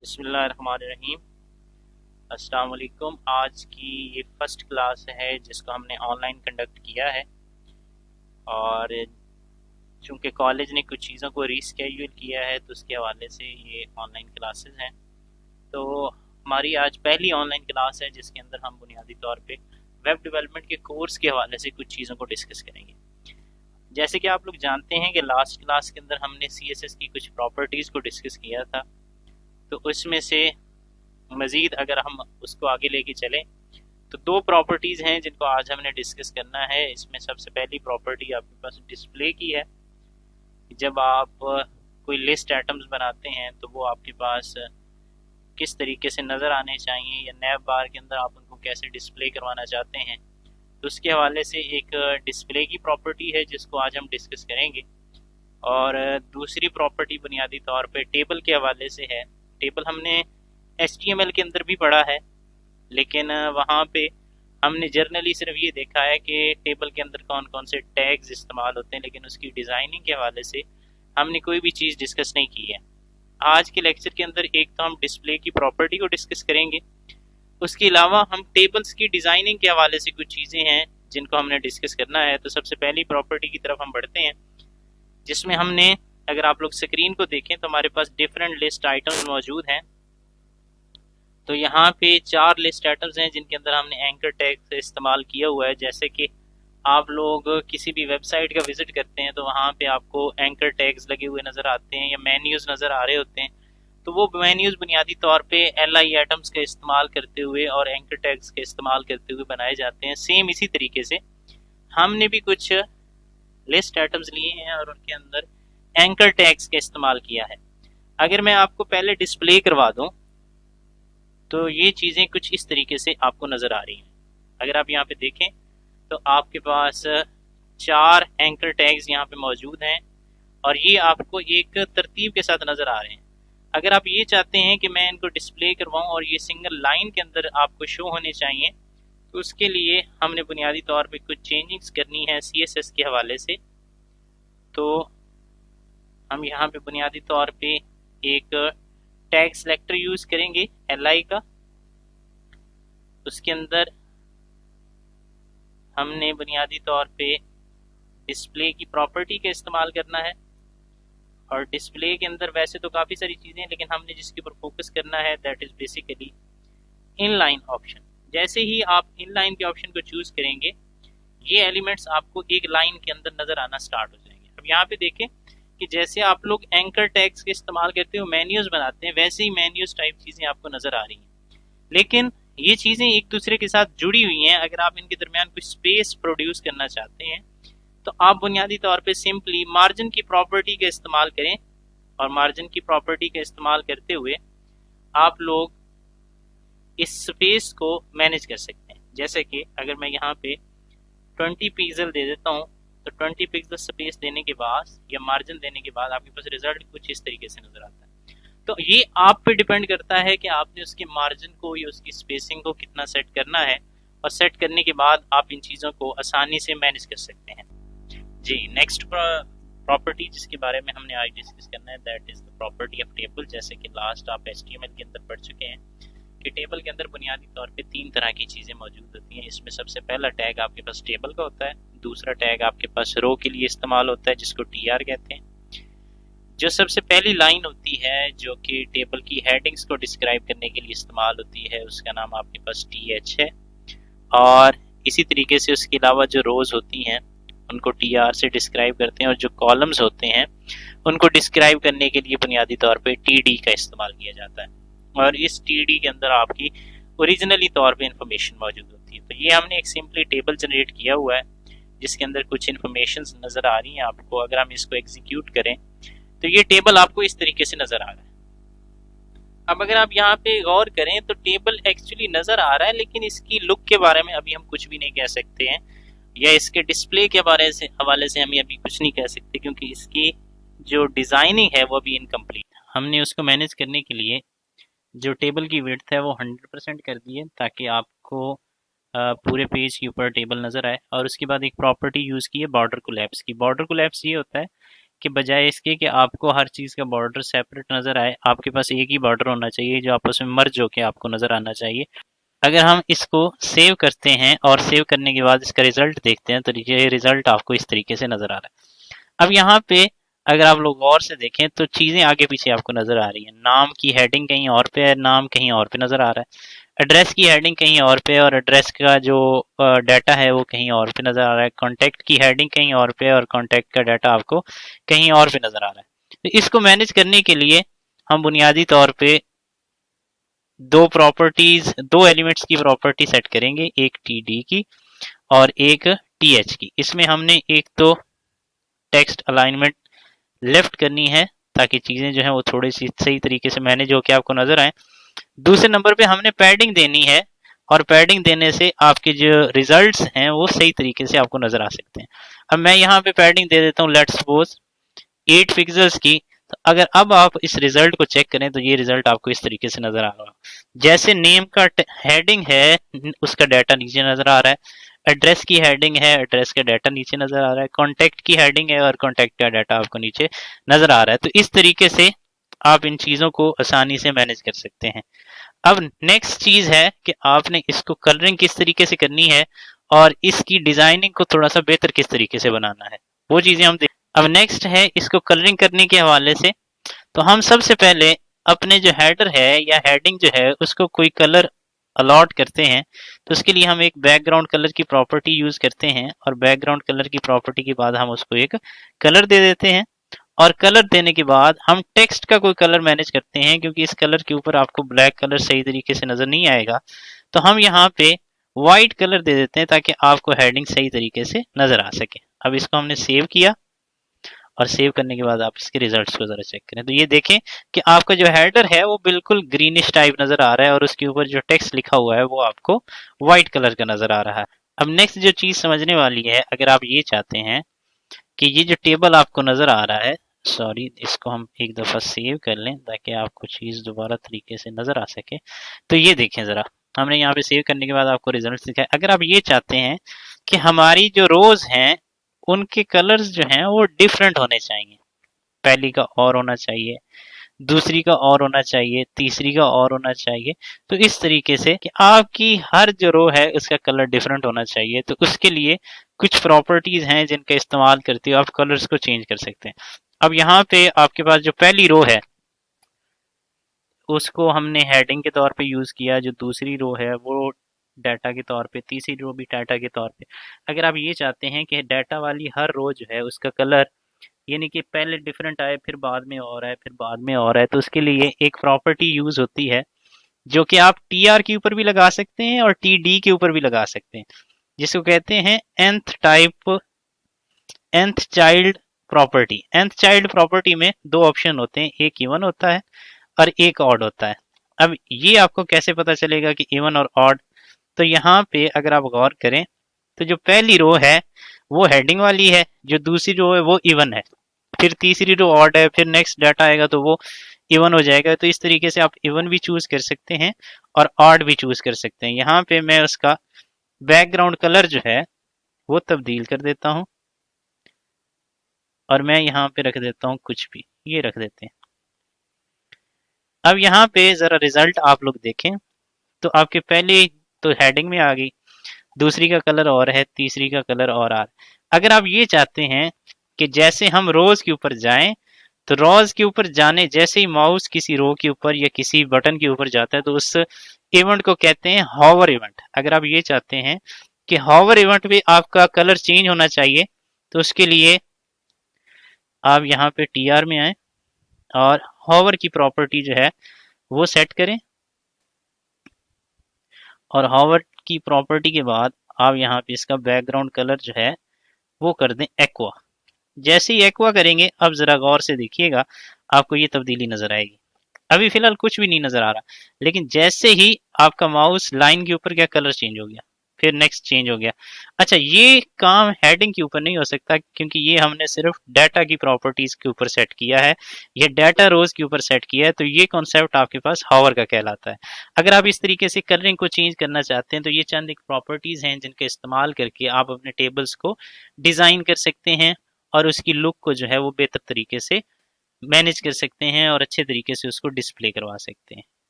बिस्मिल्लाहिर्रहमानिर्रहीम। अस्सलाम वालेकुम। आज की ये फर्स्ट क्लास है जिसको हमने ऑनलाइन कंडक्ट किया है और चूंकि कॉलेज ने कुछ चीज़ों को रीस्केड्यूल किया है तो उसके हवाले से ये ऑनलाइन क्लासेस हैं। तो हमारी आज पहली ऑनलाइन क्लास है जिसके अंदर हम बुनियादी तौर पे वेब डेवलपमेंट के कोर्स के हवाले से कुछ चीज़ों को डिस्कस करेंगे। जैसे कि आप लोग जानते हैं कि लास्ट क्लास के अंदर हमने CSS की कुछ प्रॉपर्टीज़ को डिस्कस किया था, तो उसमें से मज़ीद अगर हम उसको आगे लेके चलें तो दो प्रॉपर्टीज़ हैं जिनको आज हमने डिस्कस करना है। इसमें सबसे पहली प्रॉपर्टी आपके पास डिस्प्ले की है। जब आप कोई लिस्ट आइटम्स बनाते हैं तो वो आपके पास किस तरीके से नज़र आने चाहिए या नैब बार के अंदर आप उनको कैसे डिस्प्ले करवाना चाहते हैं, तो उसके हवाले से एक डिस्प्ले की प्रॉपर्टी है जिसको आज हम डिस्कस करेंगे। और दूसरी प्रॉपर्टी बुनियादी तौर पे टेबल के हवाले से है। टेबल हमने HTML के अंदर भी पढ़ा है, लेकिन वहाँ पे हमने जर्नली सिर्फ ये देखा है कि टेबल के अंदर कौन कौन से टैग्स इस्तेमाल होते हैं, लेकिन उसकी डिज़ाइनिंग के हवाले से हमने कोई भी चीज़ डिस्कस नहीं की है। आज के लेक्चर के अंदर एक तो हम डिस्प्ले की प्रॉपर्टी को डिस्कस करेंगे, उसके अलावा हम टेबल्स की डिज़ाइनिंग के हवाले से कुछ चीज़ें हैं जिनको हमने डिस्कस करना है। तो सबसे पहली प्रॉपर्टी की तरफ हम बढ़ते हैं, जिसमें हमने, अगर आप लोग स्क्रीन को देखें तो हमारे पास डिफरेंट लिस्ट आइटम्स मौजूद हैं। तो यहाँ पे 4 लिस्ट आइटम्स हैं जिनके अंदर हमने एंकर टैग इस्तेमाल किया हुआ है। जैसे कि आप लोग किसी भी वेबसाइट का विजिट करते हैं तो वहाँ पे आपको एंकर टैग्स लगे हुए नज़र आते हैं या मेन्यूज़ नज़र आ रहे होते हैं। तो वो मेन्यूज़ बुनियादी तौर पे LI आइटम्स का इस्तेमाल करते हुए और एंकर टैग्स का इस्तेमाल करते हुए बनाए जाते हैं। सेम इसी तरीके से हमने भी कुछ लिस्ट आइटम्स लिए हैं और उनके अंदर एंकर टैग्स का इस्तेमाल किया है। अगर मैं आपको पहले डिस्प्ले करवा दूं तो ये चीज़ें कुछ इस तरीके से आपको नज़र आ रही हैं। अगर आप यहाँ पे देखें तो आपके पास 4 एंकर टैग्स यहाँ पे मौजूद हैं और ये आपको एक तरतीब के साथ नज़र आ रहे हैं। अगर आप ये चाहते हैं कि मैं इनको डिस्प्ले करवाऊँ और ये सिंगल लाइन के अंदर आपको शो होने चाहिए, तो उसके लिए हमने बुनियादी तौर पे कुछ चेंजिंग्स करनी है CSS के हवाले से। तो हम यहाँ पे बुनियादी तौर पे एक टैग सेलेक्टर यूज़ करेंगे LI का। उसके अंदर हमने बुनियादी तौर पे डिस्प्ले की प्रॉपर्टी का इस्तेमाल करना है। और डिस्प्ले के अंदर वैसे तो काफ़ी सारी चीज़ें हैं, लेकिन हमने जिसके ऊपर फोकस करना है that is basically inline option. जैसे ही आप इनलाइन के ऑप्शन को चूज़ करेंगे, ये एलिमेंट्स आपको एक लाइन के अंदर नज़र आना स्टार्ट हो जाएंगे। अब यहाँ पे देखें कि जैसे आप लोग एंकर टैग्स के इस्तेमाल करते हो मेन्यूज़ बनाते हैं, वैसे ही मेन्यूज़ टाइप चीज़ें आपको नज़र आ रही हैं। लेकिन ये चीज़ें एक दूसरे के साथ जुड़ी हुई हैं। अगर आप इनके दरमियान कुछ स्पेस प्रोड्यूस करना चाहते हैं तो आप बुनियादी तौर पे सिंपली मार्जिन की प्रॉपर्टी का इस्तेमाल करें और मार्जिन की प्रॉपर्टी का इस्तेमाल करते हुए आप लोग इस स्पेस को मैनेज कर सकते हैं। जैसे कि अगर मैं यहाँ पे 20 पिक्सल दे देता हूँ तो 20 पिक्सल स्पेस देने के बाद या मार्जिन देने के बाद आपके पास रिजल्ट कुछ इस तरीके से नजर आता है। तो ये आप पे डिपेंड करता है कि आपने उसके मार्जिन को या उसकी स्पेसिंग को कितना सेट करना है, और सेट करने के बाद आप इन चीज़ों को आसानी से मैनेज कर सकते हैं। जी, नेक्स्ट प्रॉपर्टी जिसके बारे में हमने आज डिस्कस करना है that is the property of table. जैसे कि लास्ट आप HTML के अंदर पढ़ चुके हैं कि टेबल के अंदर बुनियादी तौर पे 3 तरह की चीज़ें मौजूद होती हैं। इसमें सबसे पहला टैग आपके पास टेबल का होता है, दूसरा टैग आपके पास रो के लिए इस्तेमाल होता है जिसको TR कहते हैं। जो सबसे पहली लाइन होती है जो कि टेबल की हेडिंग्स को डिस्क्राइब करने के लिए इस्तेमाल होती है, उसका नाम आपके पास TH है। और इसी तरीके से उसके अलावा जो रोज़ होती हैं उनको TR से डिस्क्राइब करते हैं, और जो कॉलम्स होते हैं उनको डिस्क्राइब करने के लिए बुनियादी तौर पे TD का इस्तेमाल किया जाता है। और इस TD के अंदर आपकी ओरिजिनली तौर पे इंफॉर्मेशन मौजूद होती है। तो ये हमने एक सिंपली टेबल जनरेट किया हुआ है जिसके अंदर कुछ इंफॉर्मेशन नज़र आ रही हैं आपको। अगर हम इसको एग्जीक्यूट करें तो ये टेबल आपको इस तरीके से नज़र आ रहा है। अब अगर आप यहाँ पे गौर करें तो टेबल एक्चुअली नज़र आ रहा है, लेकिन इसकी लुक के बारे में अभी हम कुछ भी नहीं कह सकते हैं, या इसके डिस्प्ले के बारे से हवाले से हम अभी कुछ नहीं कह सकते, क्योंकि इसकी जो डिज़ाइनिंग है वो अभी इनकम्प्लीट है। हमने उसको मैनेज करने के लिए जो टेबल की विड्थ है वो 100% कर दी है ताकि आपको पूरे पेज के ऊपर टेबल नज़र आए। और उसके बाद एक प्रॉपर्टी यूज़ की है बॉर्डर कोलैप्स की। बॉर्डर कोलैप्स ये होता है कि बजाय इसके कि आपको हर चीज़ का बॉर्डर सेपरेट नज़र आए, आपके पास एक ही बॉर्डर होना चाहिए जो आपस में मर्ज होके आपको नज़र आना चाहिए। अगर हम इसको सेव करते हैं और सेव करने के बाद इसका रिजल्ट देखते हैं तो ये रिजल्ट आपको इस तरीके से नज़र आ रहा है। अब यहाँ पे अगर आप लोग गौर से देखें तो चीज़ें आगे पीछे आपको नज़र आ रही हैं। नाम की हेडिंग कहीं और पे है, नाम कहीं और पे नज़र आ रहा है। एड्रेस की हेडिंग कहीं और पे और एड्रेस का जो डाटा है वो कहीं और पे नज़र आ रहा है। कॉन्टैक्ट की हेडिंग कहीं और पे और कॉन्टैक्ट का डाटा आपको कहीं और पे नज़र आ रहा है। तो इसको मैनेज करने के लिए हम बुनियादी तौर पे दो एलिमेंट्स की प्रॉपर्टी सेट करेंगे, एक टी डी की और एक टी एच की। इसमें हमने एक तो टेक्स्ट अलाइनमेंट लेफ्ट करनी है ताकि चीज़ें जो है वो थोड़ी सी सही तरीके से मैनेज होकर आपको नजर आए। दूसरे नंबर पे हमने पैडिंग देनी है और पैडिंग देने से आपके जो रिजल्ट्स हैं वो सही तरीके से आपको नजर आ सकते हैं। अब मैं यहाँ पे पैडिंग दे देता हूँ लेट्स सपोज 8 पिक्सल्स की। तो अगर अब आप इस रिजल्ट को चेक करें तो ये रिजल्ट आपको इस तरीके से नजर आ रहा है। जैसे नेम का हेडिंग है उसका डाटा नीचे नजर आ रहा है, एड्रेस की हेडिंग है, एड्रेस का डाटा नीचे नजर आ रहा है, कॉन्टैक्ट की हेडिंग है और कॉन्टैक्ट का डाटा आपको नीचे नजर आ रहा है। तो इस तरीके से आप इन चीजों को आसानी से मैनेज कर सकते हैं। अब नेक्स्ट चीज है कि आपने इसको कलरिंग किस तरीके से करनी है और इसकी डिजाइनिंग को थोड़ा सा बेहतर किस तरीके से बनाना है, वो चीजें हम देख। अब नेक्स्ट है इसको कलरिंग करने के हवाले से, तो हम सबसे पहले अपने जो हेडर है या हेडिंग जो है उसको कोई कलर अलॉट करते हैं। तो उसके लिए हम एक बैकग्राउंड कलर की प्रॉपर्टी यूज करते हैं और बैकग्राउंड कलर की प्रॉपर्टी के बाद हम उसको एक कलर दे देते हैं और कलर देने के बाद हम टेक्स्ट का कोई कलर मैनेज करते हैं क्योंकि इस कलर के ऊपर आपको ब्लैक कलर सही तरीके से नजर नहीं आएगा। तो हम यहाँ पे व्हाइट कलर दे देते हैं ताकि आपको हेडिंग सही तरीके से नजर आ सके। अब इसको हमने सेव किया और सेव करने के बाद आप इसके रिजल्ट्स को जरा चेक करें तो ये देखें कि आपका जो हेडर है वो बिल्कुल ग्रीनिश टाइप नजर आ रहा है और उसके ऊपर जो टेक्स्ट लिखा हुआ है वो आपको व्हाइट कलर का नजर आ रहा है। अब नेक्स्ट जो चीज समझने वाली है, अगर आप ये चाहते हैं कि ये जो टेबल आपको नजर आ रहा है, सॉरी इसको हम एक दफा सेव कर लें ताकि आपको चीज दोबारा तरीके से नजर आ सके। तो ये देखें जरा, हमने यहाँ पे सेव करने के बाद आपको रिजल्ट दिखाए। अगर आप ये चाहते हैं कि हमारी जो रोज हैं उनके कलर्स जो हैं वो डिफरेंट होने चाहिए, पहली का और होना चाहिए, दूसरी का और होना चाहिए, तीसरी का और होना चाहिए, तो इस तरीके से कि आपकी हर जो रो है उसका कलर डिफरेंट होना चाहिए। तो उसके लिए कुछ प्रॉपर्टीज हैं जिनका इस्तेमाल करते हुए आप कलर्स को चेंज कर सकते हैं। अब यहाँ पे आपके पास जो पहली रो है उसको हमने हेडिंग के तौर पे यूज किया, जो दूसरी रो है वो डाटा के तौर पे, तीसरी रो भी डाटा के तौर पे। अगर आप ये चाहते हैं कि डाटा वाली हर रो जो है उसका कलर यानी कि पहले डिफरेंट आए फिर बाद में और आए फिर बाद में और आए, तो उसके लिए एक प्रॉपर्टी यूज होती है जो कि आप टी आर के ऊपर भी लगा सकते हैं और टी डी के ऊपर भी लगा सकते हैं, जिसको कहते हैं nth type nth child property. nth child property में दो ऑप्शन होते हैं, एक इवन होता है और एक ऑड होता है। अब ये आपको कैसे पता चलेगा कि इवन और ऑड, तो यहाँ पे अगर आप गौर करें तो जो पहली रो है वो हेडिंग वाली है, जो दूसरी रो है वो इवन है, फिर तीसरी रो ऑड है, फिर नेक्स्ट डाटा आएगा तो वो इवन हो जाएगा। तो इस तरीके से आप इवन भी चूज कर सकते हैं और ऑड भी चूज कर सकते हैं। यहाँ पे मैं उसका बैकग्राउंड कलर जो है वो तब्दील कर देता हूँ और मैं यहाँ पे रख देता हूँ कुछ भी, ये रख देते हैं। अब यहाँ पे जरा रिजल्ट आप लोग देखें तो आपके पहले तो हेडिंग में आ गई, दूसरी का कलर और है, तीसरी का कलर और आ रहा है। अगर आप ये चाहते हैं कि जैसे हम रोज के ऊपर जाएं तो रोज के ऊपर जाने जैसे ही माउस किसी रो के ऊपर या किसी बटन के ऊपर जाता है तो उस इवेंट को कहते हैं हॉवर इवेंट। अगर आप ये चाहते हैं कि हॉवर इवेंट में आपका कलर चेंज होना चाहिए तो उसके लिए आप यहाँ पे टी आर में आए और हॉवर की प्रॉपर्टी जो है वो सेट करें और हॉवर की प्रॉपर्टी के बाद आप यहाँ पे इसका बैकग्राउंड कलर जो है वो कर दें एक्वा। जैसे ही एक्वा करेंगे अब जरा गौर से देखिएगा आपको ये तब्दीली नजर आएगी। अभी फिलहाल कुछ भी नहीं नजर आ रहा, लेकिन जैसे ही आपका माउस लाइन के ऊपर क्या कलर चेंज हो गया, फिर नेक्स्ट चेंज हो गया। अच्छा, ये काम हेडिंग के ऊपर नहीं हो सकता क्योंकि ये हमने सिर्फ डाटा की प्रॉपर्टीज के ऊपर सेट किया है, ये डाटा रोज के ऊपर सेट किया है, तो ये कॉन्सेप्ट आपके पास हॉवर का कहलाता है। अगर आप इस तरीके से कलरिंग को चेंज करना चाहते हैं तो ये चंद एक प्रॉपर्टीज हैं जिनका इस्तेमाल करके आप अपने टेबल्स को डिजाइन कर सकते हैं और उसकी लुक को जो है वो बेहतर तरीके से मैनेज कर सकते हैं और अच्छे तरीके से उसको डिस्प्ले करवा सकते हैं।